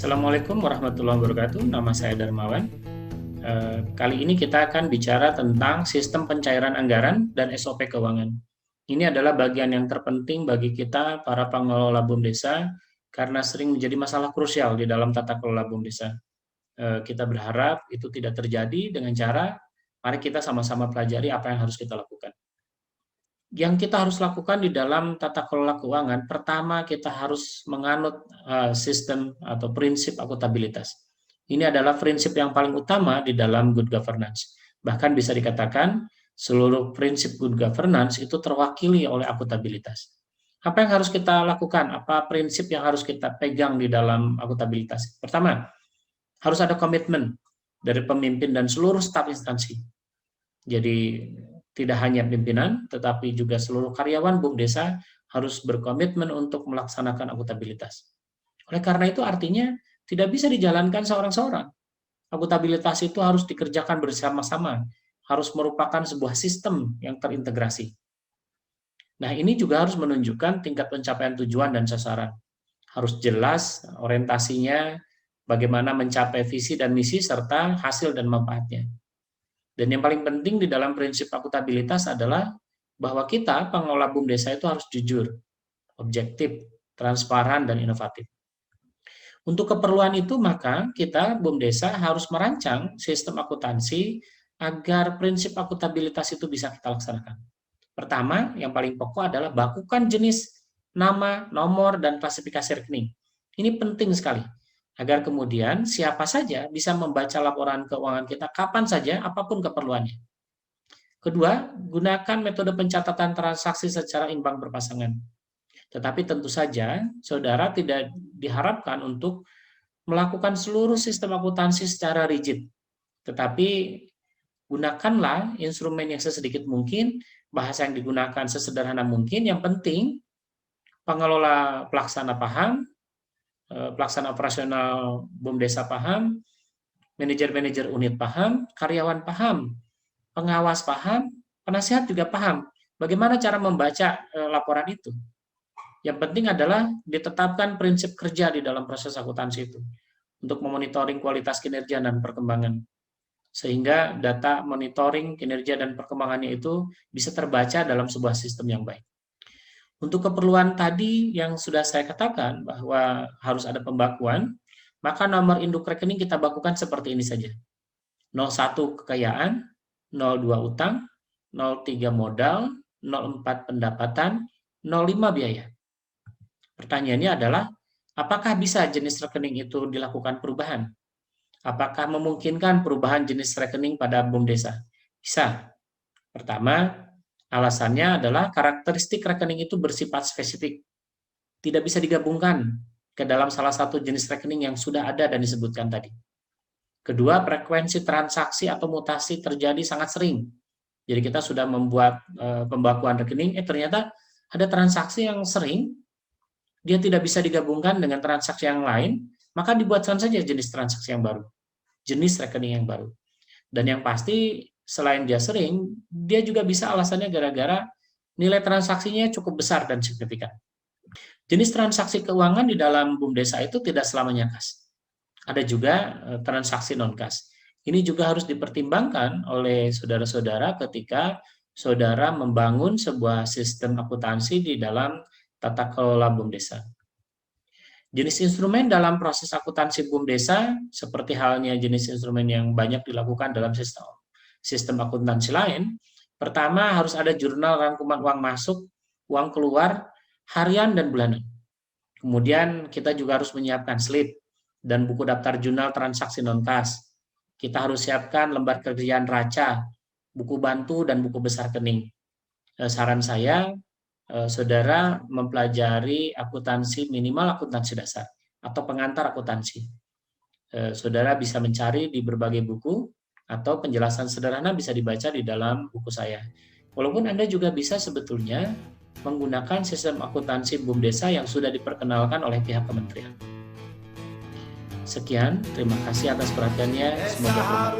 Assalamualaikum warahmatullahi wabarakatuh. Nama saya Darmawan. Kali ini kita akan bicara tentang sistem pencairan anggaran dan SOP keuangan. Ini adalah bagian yang terpenting bagi kita para pengelola BUMDesa karena sering menjadi masalah krusial di dalam tata kelola BUMDesa. Kita berharap itu tidak terjadi dengan cara mari kita sama-sama pelajari apa yang harus kita lakukan. Yang kita harus lakukan di dalam tata kelola keuangan, pertama kita harus menganut sistem atau prinsip akuntabilitas. Ini adalah prinsip yang paling utama di dalam good governance. Bahkan bisa dikatakan seluruh prinsip good governance itu terwakili oleh akuntabilitas. Apa yang harus kita lakukan? Apa prinsip yang harus kita pegang di dalam akuntabilitas? Pertama, harus ada komitmen dari pemimpin dan seluruh staf instansi. Jadi tidak hanya pimpinan, tetapi juga seluruh karyawan BUMDesa harus berkomitmen untuk melaksanakan akuntabilitas. Oleh karena itu artinya tidak bisa dijalankan seorang-seorang. Akuntabilitas itu harus dikerjakan bersama-sama, harus merupakan sebuah sistem yang terintegrasi. Nah, ini juga harus menunjukkan tingkat pencapaian tujuan dan sasaran. Harus jelas orientasinya, bagaimana mencapai visi dan misi, serta hasil dan manfaatnya. Dan yang paling penting di dalam prinsip akuntabilitas adalah bahwa kita, pengelola BUMDesa itu harus jujur, objektif, transparan, dan inovatif. Untuk keperluan itu, maka kita, BUMDesa, harus merancang sistem akuntansi agar prinsip akuntabilitas itu bisa kita laksanakan. Pertama, yang paling pokok adalah bakukan jenis, nama, nomor, dan klasifikasi rekening. Ini penting sekali agar kemudian siapa saja bisa membaca laporan keuangan kita kapan saja, apapun keperluannya. Kedua, gunakan metode pencatatan transaksi secara imbang berpasangan. Tetapi tentu saja, saudara tidak diharapkan untuk melakukan seluruh sistem akuntansi secara rigid. Tetapi gunakanlah instrumen yang sesedikit mungkin, bahasa yang digunakan sesederhana mungkin, yang penting pengelola pelaksana paham, pelaksana operasional BUMDesa paham, manajer-manajer unit paham, karyawan paham, pengawas paham, penasihat juga paham. Bagaimana cara membaca laporan itu? Yang penting adalah ditetapkan prinsip kerja di dalam proses akuntansi itu untuk memonitoring kualitas kinerja dan perkembangan. Sehingga data monitoring kinerja dan perkembangannya itu bisa terbaca dalam sebuah sistem yang baik. Untuk keperluan tadi yang sudah saya katakan bahwa harus ada pembakuan, maka nomor induk rekening kita bakukan seperti ini saja. 01 kekayaan, 02 utang, 03 modal, 04 pendapatan, 05 biaya. Pertanyaannya adalah, apakah bisa jenis rekening itu dilakukan perubahan? Apakah memungkinkan perubahan jenis rekening pada BUMDesa? Bisa. Pertama, alasannya adalah karakteristik rekening itu bersifat spesifik. Tidak bisa digabungkan ke dalam salah satu jenis rekening yang sudah ada dan disebutkan tadi. Kedua, frekuensi transaksi atau mutasi terjadi sangat sering. Jadi kita sudah membuat pembakuan rekening, ternyata ada transaksi yang sering, dia tidak bisa digabungkan dengan transaksi yang lain, maka dibuatkan saja jenis transaksi yang baru, jenis rekening yang baru. Dan yang pasti, selain dia sering, dia juga bisa alasannya gara-gara nilai transaksinya cukup besar dan signifikan. Jenis transaksi keuangan di dalam BUMDesa itu tidak selamanya kas. Ada juga transaksi non-kas. Ini juga harus dipertimbangkan oleh saudara-saudara ketika saudara membangun sebuah sistem akuntansi di dalam tata kelola BUMDesa. Jenis instrumen dalam proses akuntansi BUMDesa, seperti halnya jenis instrumen yang banyak dilakukan dalam sistem akuntansi lain, pertama harus ada jurnal rangkuman uang masuk, uang keluar, harian dan bulanan. Kemudian kita juga harus menyiapkan slip dan buku daftar jurnal transaksi non-kas. Kita harus siapkan lembar kerjaan raca, buku bantu, dan buku besar rekening. Saran saya, saudara mempelajari akuntansi minimal akuntansi dasar atau pengantar akuntansi. Saudara bisa mencari di berbagai buku atau penjelasan sederhana bisa dibaca di dalam buku saya. Walaupun Anda juga bisa sebetulnya menggunakan sistem akuntansi BUMDesa yang sudah diperkenalkan oleh pihak kementerian. Sekian, terima kasih atas perhatiannya. Semoga bermanfaat.